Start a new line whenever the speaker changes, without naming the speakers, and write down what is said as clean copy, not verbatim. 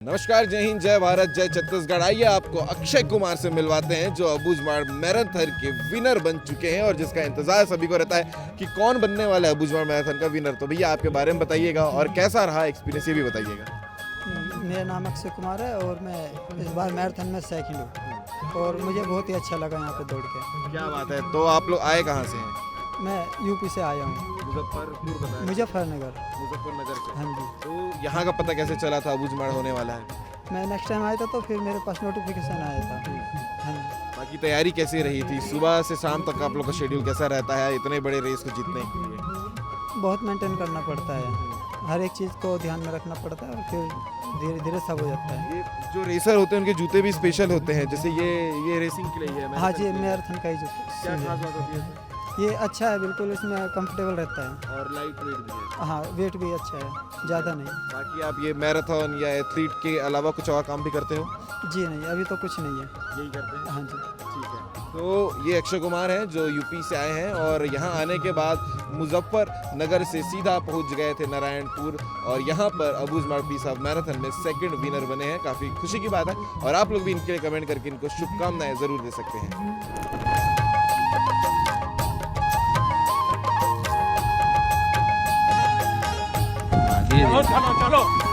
नमस्कार, जय हिंद, जय भारत, जय छत्तीसगढ़। आइए आपको अक्षय कुमार से मिलवाते हैं जो अबूझमाड़ मैराथन के विनर बन चुके हैं और जिसका इंतजार सभी को रहता है कि कौन बनने वाला है अबूझमाड़ मैराथन का विनर। तो भैया आपके बारे में बताइएगा और कैसा रहा एक्सपीरियंस ये भी बताइएगा।
मेरा नाम अक्षय कुमार है और मैं इस बार मैराथन में सेकंड हूँ और मुझे बहुत ही अच्छा लगा यहाँ पे दौड़ के।
क्या बात है। तो आप लोग आए कहाँ से हैं?
मैं यूपी से आया हूँ,
मुजफ्फरनगर
मुजफ्फरनगर।
से।
हाँ जी।
तो यहाँ का पता कैसे चला था अबूझमाड़ होने वाला है?
मैं नेक्स्ट टाइम आया था तो फिर मेरे पास नोटिफिकेशन आया था। हाँ जी।
बाकी तैयारी कैसी रही थी? सुबह से शाम तक आप लोग का शेड्यूल कैसा रहता है इतने बड़े रेस को जीतने के लिए?
बहुत मेंटेन करना पड़ता है, हर एक चीज़ को ध्यान में रखना पड़ता है और फिर धीरे धीरे सब हो जाता है।
ये जो रेसर होते हैं उनके जूते भी स्पेशल होते हैं, जैसे ये रेसिंग के लिए है।
हाँ जी, मैराथन का ही जो
क्या खास बात होती है?
ये अच्छा है, बिल्कुल इसमें कंफर्टेबल रहता है
और लाइट वेट भी है।
हाँ, वेट भी अच्छा है, ज़्यादा नहीं।
बाकी आप ये मैराथन या एथलीट के अलावा कुछ और काम भी करते हो?
जी नहीं, अभी तो कुछ नहीं है।
यही करते हैं।
हाँ जी।
ठीक है। तो ये अक्षय कुमार हैं जो यूपी से आए हैं और यहाँ आने के बाद मुजफ्फरनगर से सीधा पहुँच गए थे नारायणपुर और यहाँ पर अबूझमाड़ पीस ऑफ मैराथन में सेकंड विनर बने हैं। काफ़ी खुशी की बात है और आप लोग भी इनके लिए कमेंट करके इनको शुभकामनाएं ज़रूर दे सकते हैं।
चलो चलो चलो।